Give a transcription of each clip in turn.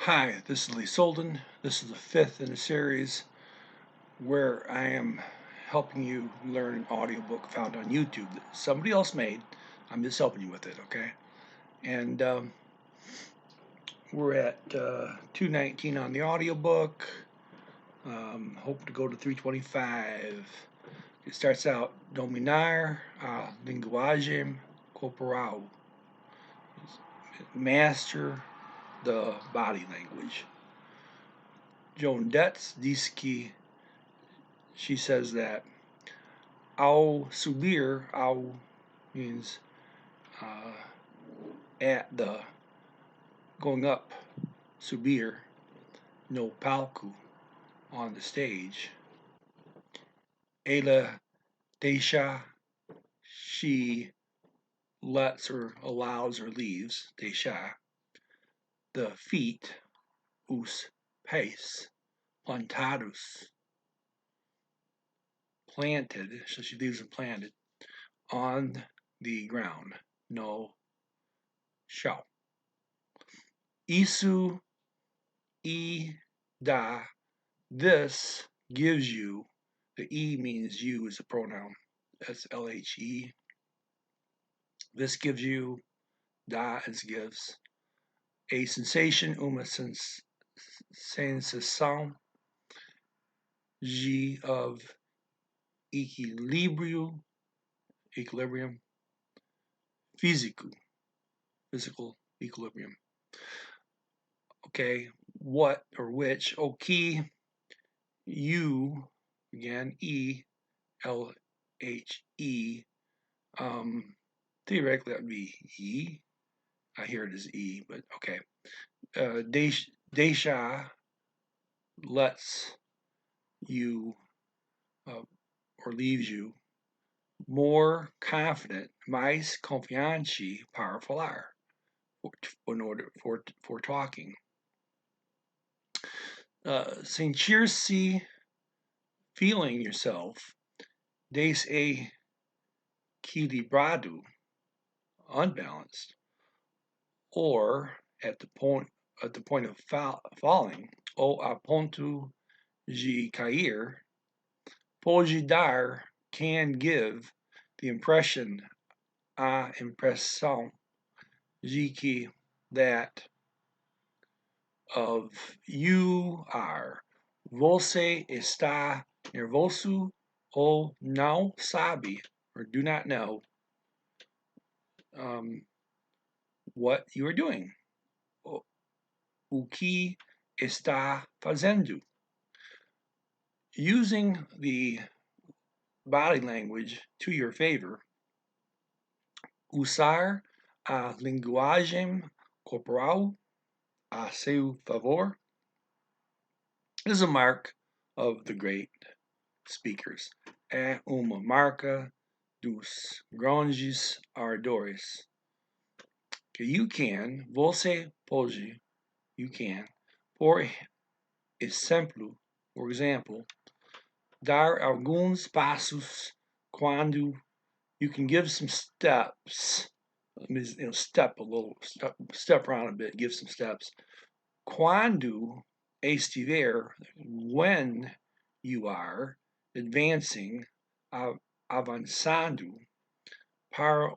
Hi, this is Lee Solden. This is the fifth in a series where I am helping you learn an audiobook found on YouTube that somebody else made. I'm just helping you with it, okay? And we're at 219 on the audiobook. Hope to go to 325. It starts out dominar a linguagem corporal. Master the body language. Joan Detz diz que she says that ao subir, ao means at the, going up, subir, no palco, on the stage. Ela deixa, she lets or allows or leaves, deixa, the feet, os pés, plantados, planted, so she leaves them planted, on the ground, no chão. Isso e dá, this gives you, the E means you is a pronoun, that's LHE. This gives you, dá is gives, a sensation, uma sensação, G of equilíbrio, equilibrium, físico, physical equilibrium. Okay, what or which, o que, you, again, E, L, H, E, theoretically that would be E. I hear it as E, but okay. Deixa lets you or leaves you more confident, mais confiante para falar, in order for talking. Sentir-se, feeling yourself, desequilibrado, unbalanced, or at the point of falling, ou a ponto de cair, pode dar, can give, the impression, a impressão, de que, that, of, you are, você está nervoso ou não sabe, or do not know, what you are doing, o que está fazendo. Using the body language to your favor, usar a linguagem corporal a seu favor is a mark of the great speakers. É uma marca dos grandes oradores. Que you can, você pode, you can, por example, dar alguns passos quando you can give some steps. Step around a bit, give some steps. Quando estiver, when you are advancing, avançando para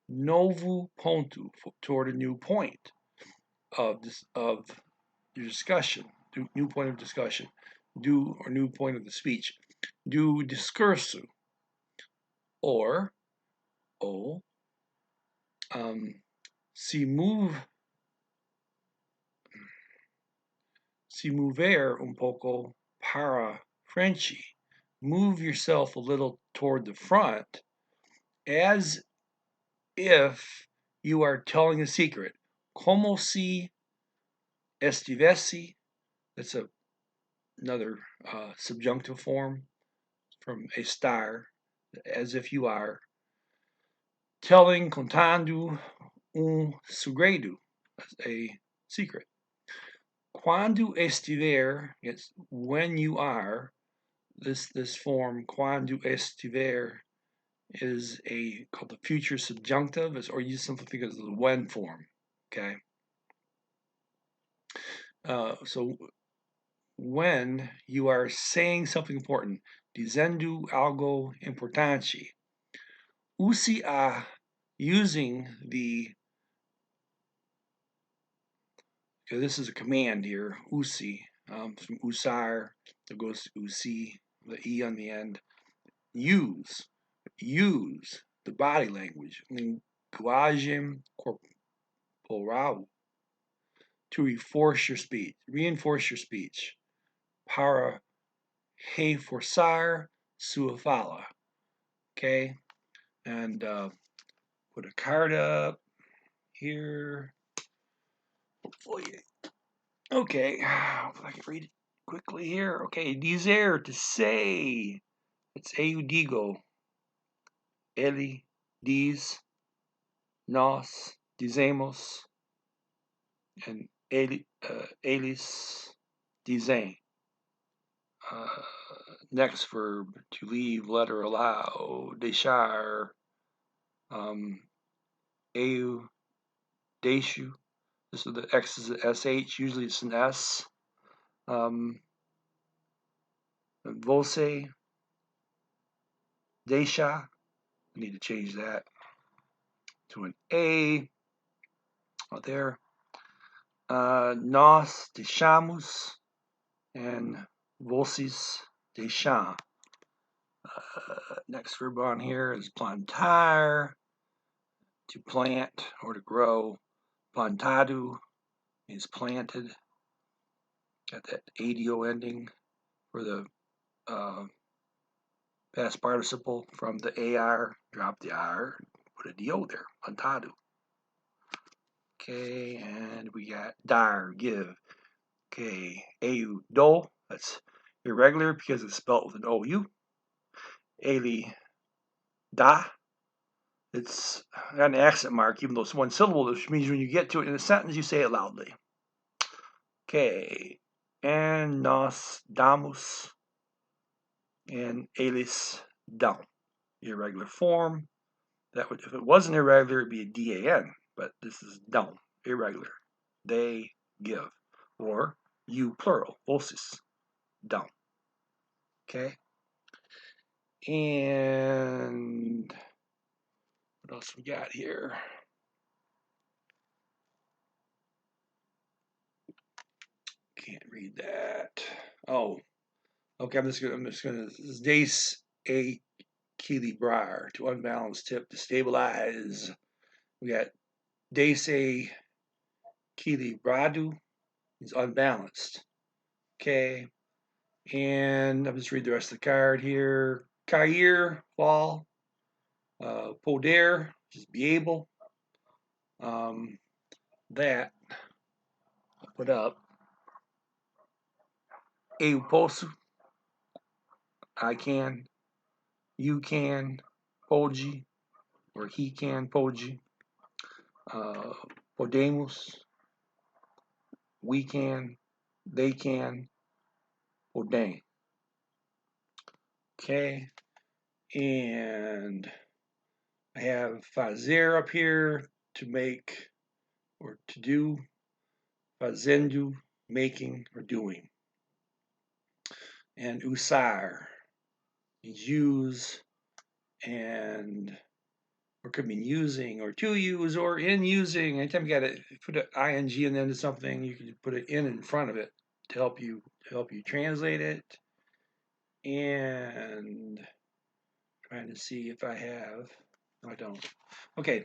novo ponto, toward a new point of your discussion, new point of discussion, new point of the speech, do discurso, or se mover un poco para frente, move yourself a little toward the front, as if you are telling a secret. Como si estivesse, that's another subjunctive form from estar, as if you are telling, contando segredo, a secret. Quando estiver, it's when you are. This form, quando estiver, is called the future subjunctive, or you simply think of it as the when form. Okay. So when you are saying something important, dizendo algo importante. Use a using the, this is a command here, use, from usar, that goes to usi, the e on the end. Use the body language, linguagem corporal, to reinforce your speech, para reforçar sua fala. Okay, and put a card up here. Hopefully, okay, hopefully I can read it quickly here. Okay, dizer, to say. It's eu digo, ele diz, nós dizemos, and eles dizem. Next verb, to leave, let or allow, deixar, eu deixo. This is the X is a SH, usually it's an S. Você deixa, I need to change that to an A out there. Nós deixamos, and vocês deixam. Next verb on here is plantar, to plant or to grow. Plantado is planted. Got that ADO ending for the past participle from the AR. Drop the R, put a DO there. Plantado. Okay, and we got dar, give. Okay, AU, do, that's irregular because it's spelled with an OU. Eli, da, it's got an accent mark, even though it's one syllable, which means when you get to it in a sentence, you say it loudly. Okay, and nos damos, and eles dão. Irregular form. That would, if it wasn't irregular, it'd be a DAN, but this is dão, irregular. They give, or you plural, vocês dão. Okay, and what else we got here? Can't read that. Oh, okay. I'm just gonna. This is dace a equilibrar, to unbalance, tip, to stabilize. We got dace a equilibrado, is unbalanced. Okay, and I'll just read the rest of the card here. Cair, fall. Poder, just be able. That I'll put up. Eu posso, I can. You can, pode, or he can, pode. Podemos, we can, they can, podem. Okay, and I have fazer up here, to make or to do. Fazendo, making or doing. And usar means use, and or could mean using, or to use, or in using. Anytime you got to put an ing in the end of something, you can put an in front of it to help you translate it. And trying to see if I have. No, I don't. Okay.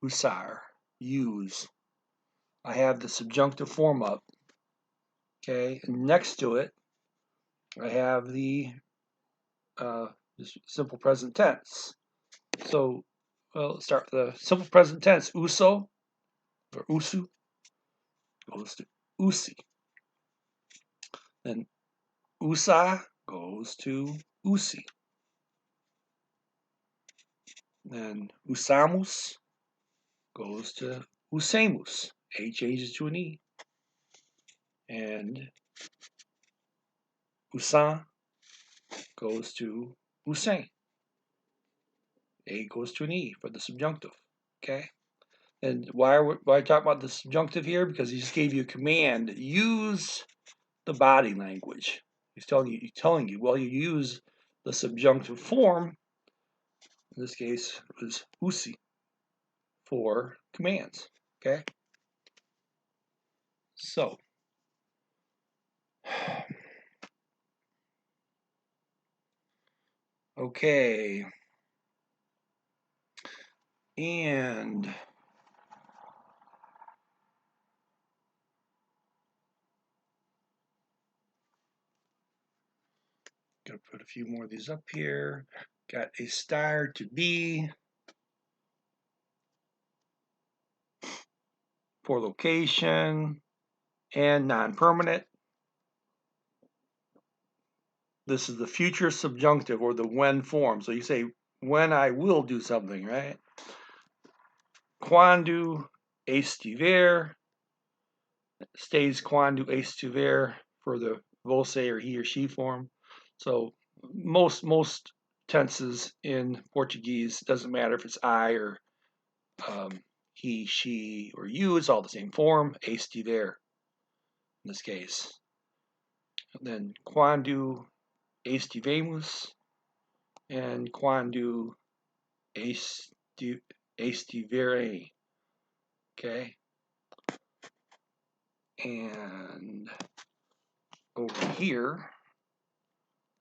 Usar, use. I have the subjunctive form up. Okay, and next to it, I have the simple present tense. So, well, let's start with the simple present tense. Uso, or usu, goes to usi. Then usa goes to usi. Then usamos goes to usemos. A changes to an E. And usan goes to Hussein. A goes to an E for the subjunctive. Okay? And why I talk about the subjunctive here? Because he just gave you a command. Use the body language. He's telling you, well, you use the subjunctive form. In this case, it was Husi for commands. Okay? So, okay. And gonna put a few more of these up here. Got a star to be for location and non-permanent. This is the future subjunctive or the when form. So you say when I will do something, right? Quando estiver stays quando estiver for the você or he or she form. So most tenses in Portuguese, doesn't matter if it's I or he, she, or you, it's all the same form, estiver in this case. And then quando estivemos and quando estivere. Okay. And over here,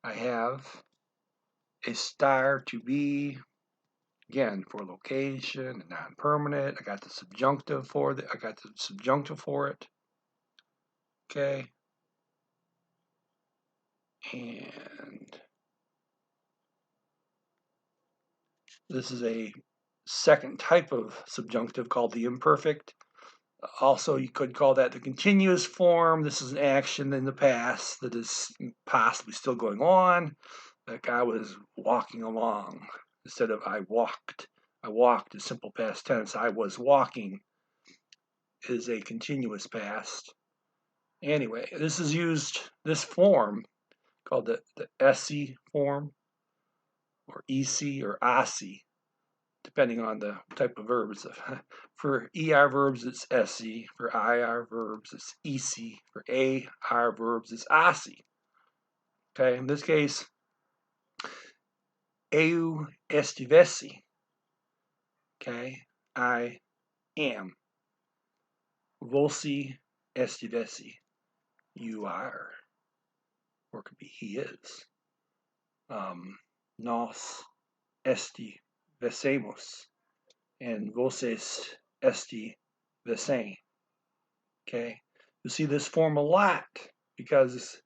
I have a star to be, again, for location and non-permanent. I got the subjunctive for it. Okay. And this is a second type of subjunctive called the imperfect. Also, you could call that the continuous form. This is an action in the past that is possibly still going on. Like I was walking along instead of I walked. I walked is simple past tense. I was walking is a continuous past. Anyway, this form called the SE form or EC or ASI, depending on the type of verbs. For ER verbs, it's SE. For IR verbs, it's EC. For AR verbs, it's ASI. Okay, in this case, eu estivesse. Okay, I am. Você estivesse. You are. Or it could be he is. Nós estivessemos. And vocês estivessem. Okay, you see this form a lot because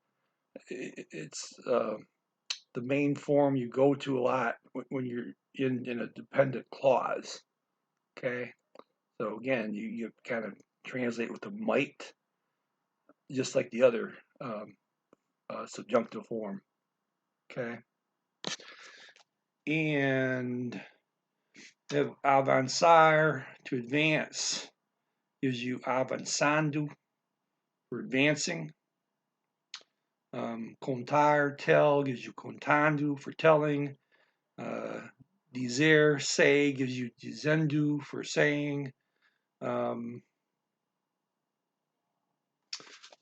it's the main form you go to a lot when you're in a dependent clause. Okay, so again, you kind of translate with the might, just like the other subjunctive form. Okay, and avançar, to advance, gives you avançando for advancing. Contar, tell, gives you contando for telling. Dizer, say, gives you dizendo for saying.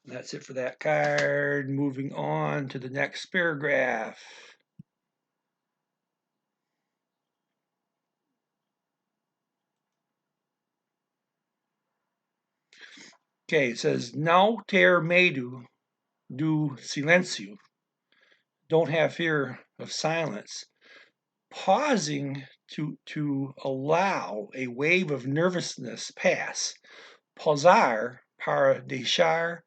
That's it for that card. Moving on to the next paragraph. Okay, it says, não ter medo do silêncio. Don't have fear of silence. Pausing to allow a wave of nervousness pass. Pausar para deixar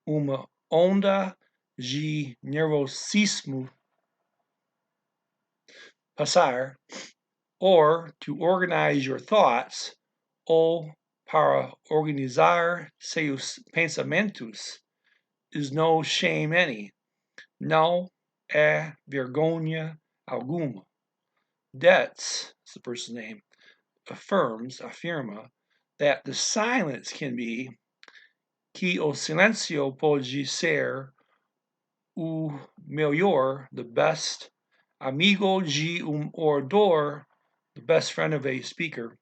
uma onda de nervosismo passar, or to organize your thoughts, ou para organizar seus pensamentos, is no shame any. Não é vergonha alguma. That's the person's name, afirma, that the silence can be que o silêncio pode ser o melhor, the best, amigo de orador, the best friend of a speaker,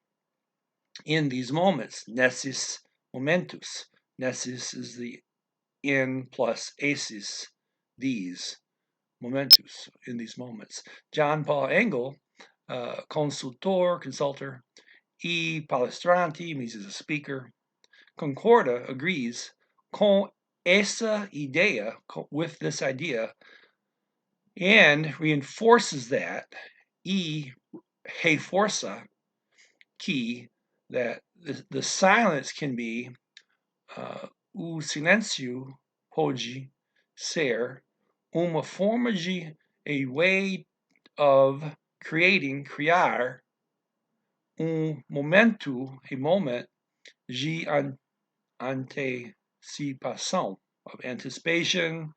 in these moments, nesses momentos. Nesses is the in plus aces, these momentos, in these moments. John Paul Engel, consultor, e palestrante means he's a speaker. Concorda agrees con esa idea, with this idea, and reinforces that e reforça key that the silence can be o silêncio pode ser uma forma de a way of criar momento, a moment de antecipação, of anticipation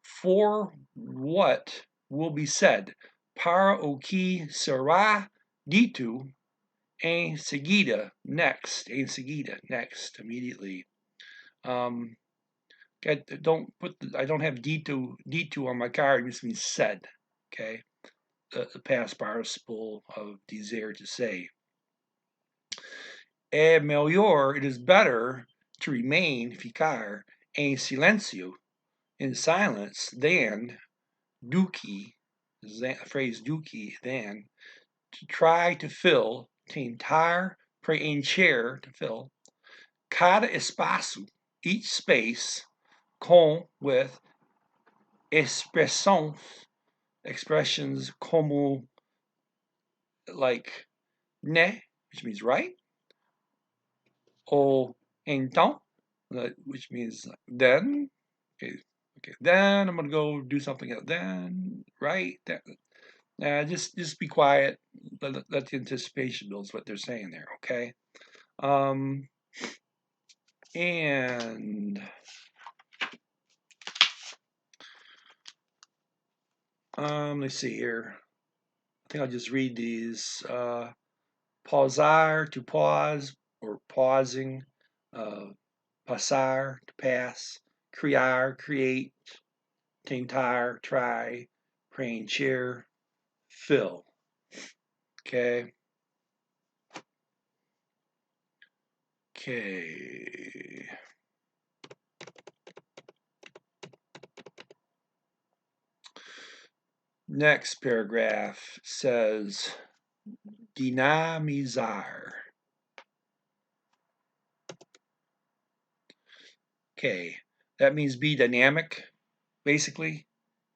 for what will be said, para o que será dito em seguida, next, immediately. I don't have dito on my card, it just means said, okay? The past participle of dizer, to say. É melhor, it is better to remain, ficar, em silêncio, in silence, than, do que, phrase do que, than, to try to fill, tentar, preencher, to fill, cada espaço, each space, with, expressions como, like, né, which means right, ou então, which means then, okay, then I'm gonna go do something else, then, right, then, just be quiet, let the anticipation build is what they're saying there, okay? And let's see here. I think I'll just read these. Pausar, to pause, or pausing. Passar, to pass. Criar, create. Tentar, try. Preencher, fill. Okay. Okay. Next paragraph says dinamizar. Okay, that means be dynamic, basically,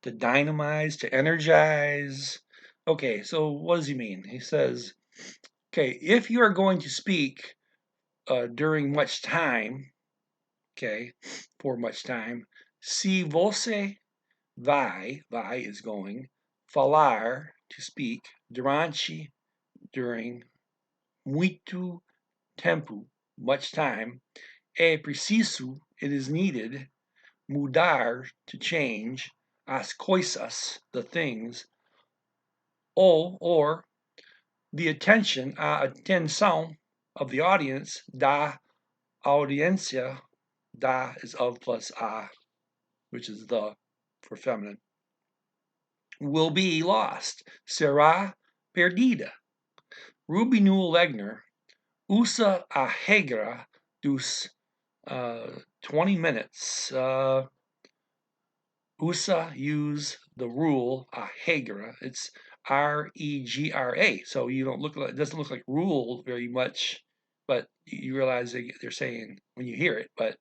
to dynamize, to energize. Okay, so what does he mean? He says, okay, if you are going to speak during much time, okay, for much time, se você vai is going, falar, to speak, durante, during, muito tempo, much time, é preciso, it is needed, mudar, to change, as coisas, the things, or the attention, a atenção, of the audience, da audiencia, da is of plus a, which is the for feminine, will be lost, será perdida. Ruby Newell Legner usa a regra dos 20 minutes. Usa, use, the rule, a regra. It's R-E-G-R-A. So you don't look like, it doesn't look like rule very much, but you realize they're saying when you hear it, but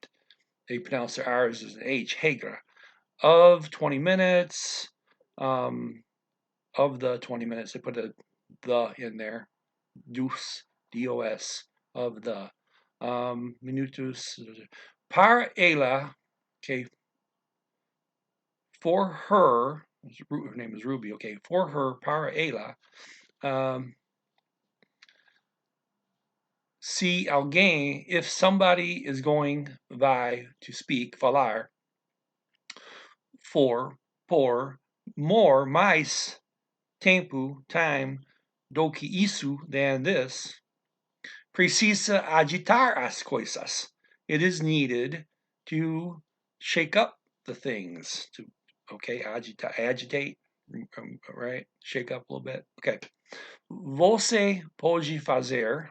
they pronounce their R's as an H, regra. Of 20 minutes, of the 20 minutes, they put a the in there, dos, D-O-S, of the, minutos, para ela, okay, for her, her name is Ruby, okay, for her, para ela, se alguém, if somebody is going, vai, to speak, falar, for, por, more, mais, tempo, time, do que isso, than this, precisa agitar as coisas. It is needed to shake up the things, to Okay, agitate, right? Shake up a little bit. Okay. Você pode fazer.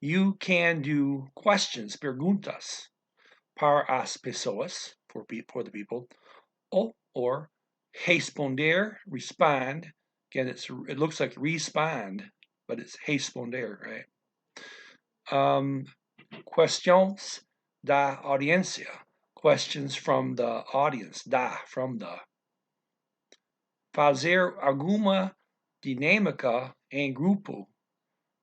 You can do questions, perguntas, para as pessoas, for the people, or responder, respond. Again, it looks like respond, but it's responder, right? Questions da audiencia, questions from the audience, from the. Fazer alguma dinâmica em grupo.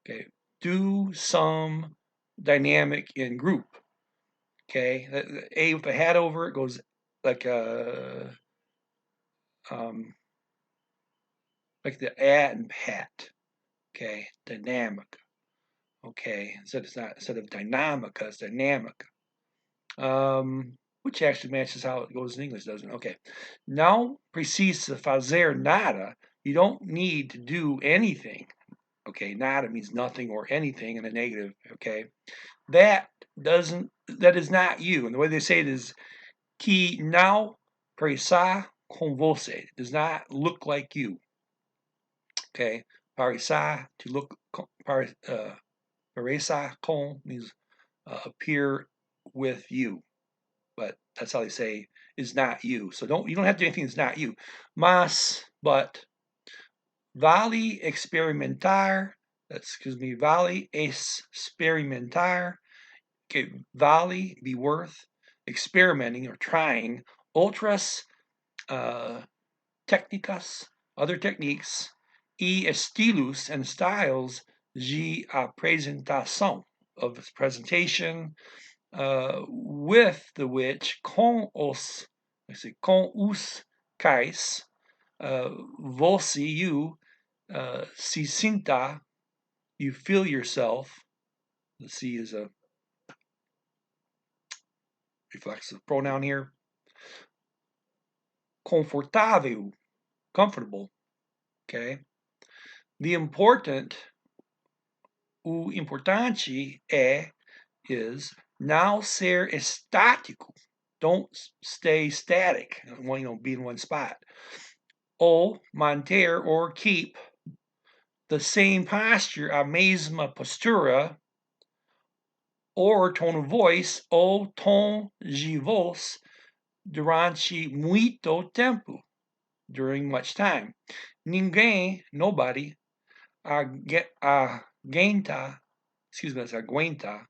Okay, do some dynamic in group. Okay, A with a hat over it goes like like the at and pat. Okay, dynamic. Okay, instead of dynamica, it's dynamic. Which actually matches how it goes in English, doesn't it? Okay. Não precisa fazer nada. You don't need to do anything. Okay, nada means nothing or anything in a negative. Okay, that is not you. And the way they say it is que não parece com você. It does not look like you. Okay, parece to look. Parece com means appear with you, but that's how they say is not you. So you don't have to do anything that's not you. But vale experimentar. Vale experimentar. Okay, vale, be worth, experimenting or trying, outras técnicas, other techniques, e estilos and styles de apresentação, of presentation, with the which, com os quais, você, you, se sinta, you feel yourself. The C is a reflexive pronoun here. Confortável, comfortable. Okay. O importante is não ser estático. Don't stay static. Be in one spot. Ou manter or keep the same posture, a mesma postura, or tone of voice, ou tom de voz, durante muito tempo, during much time. Ninguém, nobody, aguenta, that's aguenta.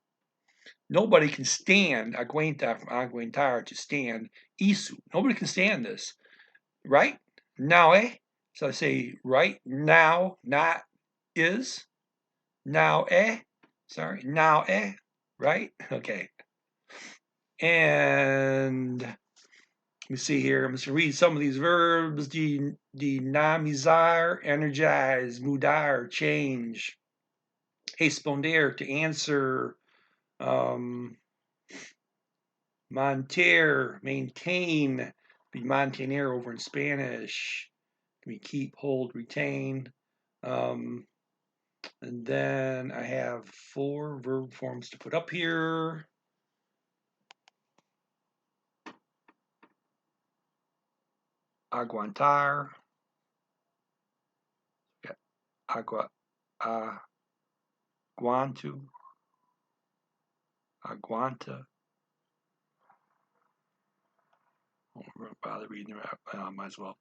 Nobody can stand, aguenta from aguentar, to stand, isso. Nobody can stand this, right? Now, so I say right now, not is. Now, now, right? Okay. And let me see here. I'm just going to read some of these verbs. Dinamizar, energize, mudar, change. Responder, to answer. Manter, maintain. Be mantener over in Spanish. We keep, hold, retain. And then I have 4 verb forms to put up here. Aguantar. Aguanto. Aguanta. I won't bother reading it. Might as well.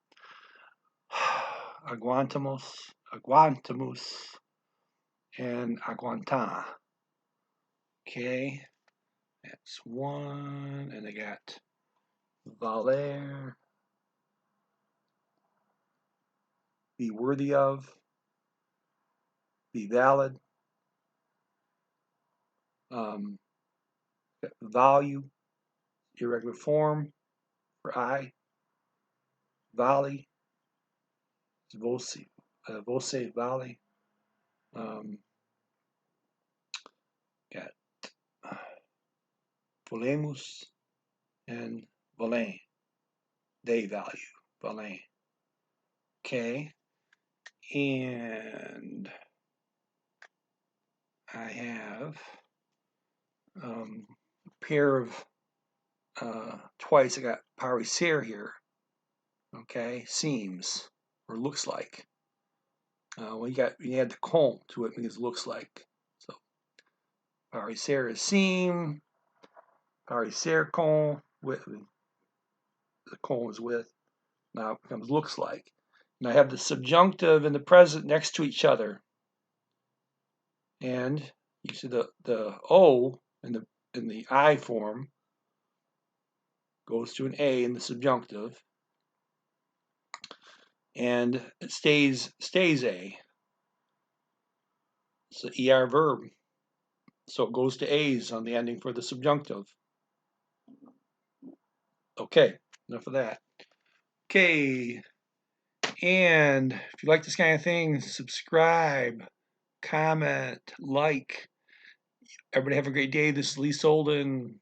Aguantamos, and aguantar. Okay, that's 1, and I got valer, be worthy of, be valid, value, irregular form for I, vale, você, vale, got valemos and valem, they value, valem. Okay, and I have a pair of twice I got parecer here. Okay, seems or looks like. Well, you add the con to it because it looks like. So parecer is seem, parecer con with the con is with. Now it becomes looks like. And I have the subjunctive and the present next to each other. And you see the O in the I form goes to an A in the subjunctive, and it stays A. It's an ER verb, so it goes to A's on the ending for the subjunctive. Okay, enough of that. Okay, and if you like this kind of thing, subscribe, comment, like. Everybody have a great day. This is Lee Solden.